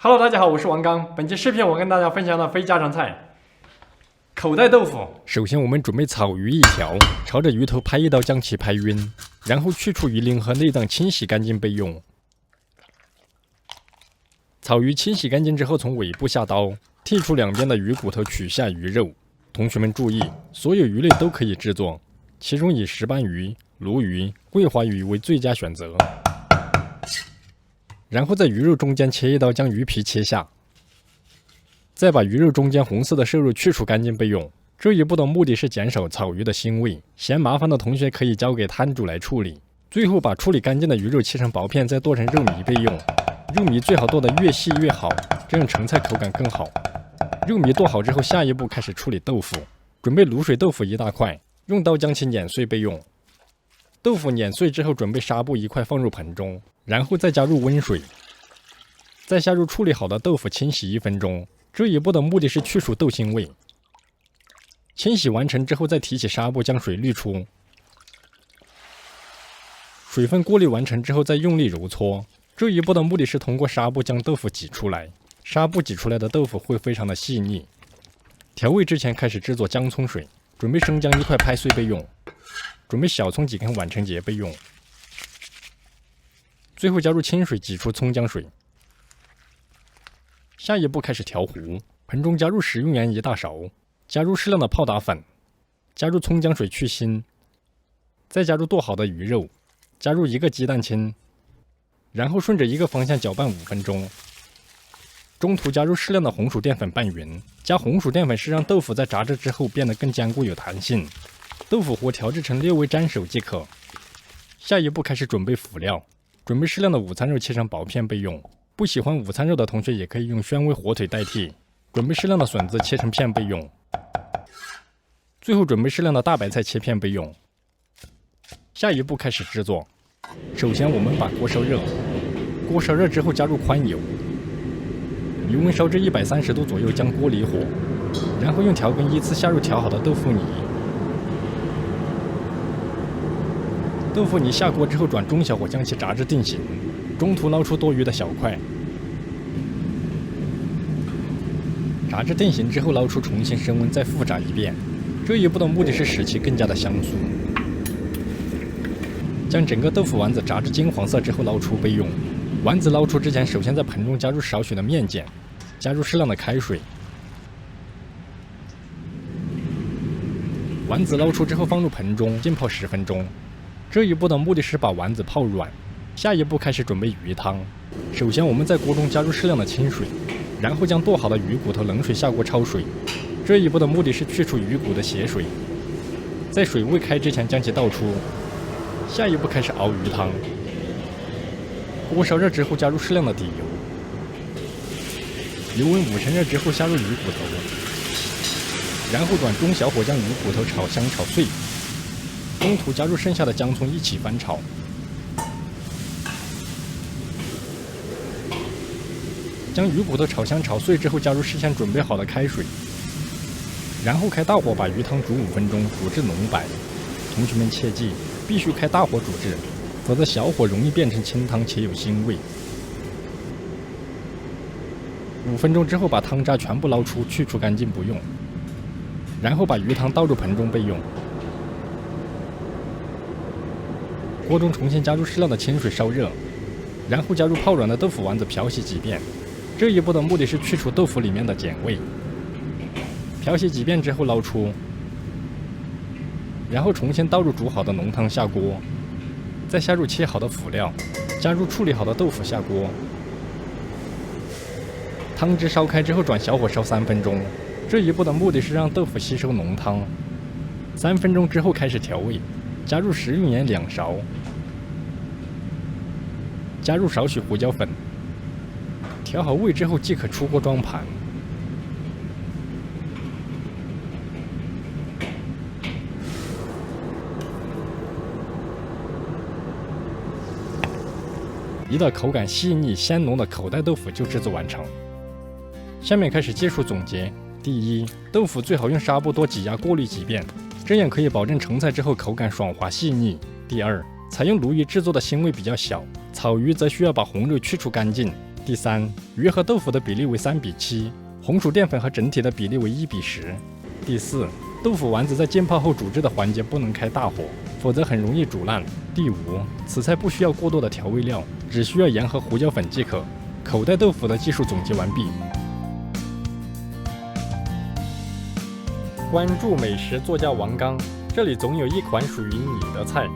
Hello， 大家好，我是王刚。本期视频我跟大家分享的非家常菜——口袋豆腐。首先，我们准备草鱼1条，朝着鱼头拍一刀，将其拍晕，然后去除鱼鳞和内脏，清洗干净备用。草鱼清洗干净之后，从尾部下刀，剔除两边的鱼骨头，取下鱼肉。同学们注意，所有鱼类都可以制作，其中以石斑鱼、鲈鱼、桂花鱼为最佳选择。然后在鱼肉中间切一刀，将鱼皮切下，再把鱼肉中间红色的瘦肉去除干净备用。这一步的目的是减少草鱼的腥味，嫌麻烦的同学可以交给摊主来处理。最后把处理干净的鱼肉切成薄片，再剁成肉糜备用。肉糜最好剁得越细越好，这样成菜口感更好。肉糜剁好之后，下一步开始处理豆腐。准备卤水豆腐1大块，用刀将其碾碎备用。豆腐碾碎之后，准备纱布1块放入盆中，然后再加入温水，再下入处理好的豆腐清洗1分钟。这一步的目的是去除豆腥味。清洗完成之后，再提起纱布将水滤出，水分过滤完成之后，再用力揉搓。这一步的目的是通过纱布将豆腐挤出来，纱布挤出来的豆腐会非常的细腻。调味之前开始制作姜葱水，准备生姜1块拍碎备用，准备小葱几根挽成结备用。最后加入清水挤出葱姜水。下一步开始调糊，盆中加入食用盐1大勺，加入适量的泡打粉，加入葱姜水去腥，再加入剁好的鱼肉，加入1个鸡蛋清，然后顺着一个方向搅拌5分钟。中途加入适量的红薯淀粉拌匀，加红薯淀粉是让豆腐在炸制之后变得更坚固有弹性。豆腐糊调制成略微粘手即可。下一步开始准备辅料，准备适量的午餐肉切成薄片备用。不喜欢午餐肉的同学也可以用宣威火腿代替。准备适量的笋子切成片备用。最后准备适量的大白菜切片备用。下一步开始制作。首先我们把锅烧热，锅烧热之后加入宽油，油温烧至130度左右，将锅离火，然后用调羹依次下入调好的豆腐泥。豆腐泥下锅之后转中小火将其炸至定型，中途捞出多余的小块。炸至定型之后捞出重新升温，再复炸一遍。这一步的目的是使其更加的香酥。将整个豆腐丸子炸至金黄色之后捞出备用。丸子捞出之前，首先在盆中加入少许的面碱，加入适量的开水。丸子捞出之后放入盆中浸泡10分钟。这一步的目的是把丸子泡软。下一步开始准备鱼汤。首先我们在锅中加入适量的清水，然后将剁好的鱼骨头冷水下锅焯水。这一步的目的是去除鱼骨的血水，在水未开之前将其倒出。下一步开始熬鱼汤。锅烧热之后加入适量的底油，油温5成热之后下入鱼骨头，然后转中小火将鱼骨头炒香炒碎，中途加入剩下的姜葱一起翻炒。将鱼骨头炒香炒碎之后，加入事先准备好的开水，然后开大火把鱼汤煮5分钟，煮至浓白。同学们切记，必须开大火煮制，否则小火容易变成清汤且有腥味。5分钟之后，把汤渣全部捞出，去除干净不用，然后把鱼汤倒入盆中备用。锅中重新加入适量的清水烧热，然后加入泡软的豆腐丸子漂洗几遍。这一步的目的是去除豆腐里面的碱味。漂洗几遍之后捞出，然后重新倒入煮好的浓汤下锅，再下入切好的辅料，加入处理好的豆腐下锅。汤汁烧开之后转小火烧3分钟。这一步的目的是让豆腐吸收浓汤。3分钟之后开始调味，加入食用盐2勺，加入少许胡椒粉。调好味之后即可出锅装盘。一道口感细腻鲜浓的口袋豆腐就制作完成。下面开始技术总结。第一，豆腐最好用纱布多挤压过滤几遍，这样可以保证成菜之后口感爽滑细腻。第二，采用鲈鱼制作的腥味比较小，草鱼则需要把红肉去除干净。第三，鱼和豆腐的比例为3:7，红薯淀粉和整体的比例为1:10。第四，豆腐丸子在浸泡后煮制的环节不能开大火，否则很容易煮烂。第五，此菜不需要过多的调味料，只需要盐和胡椒粉即可。口袋豆腐的技术总结完毕。关注美食作家王刚，这里总有一款属于你的菜。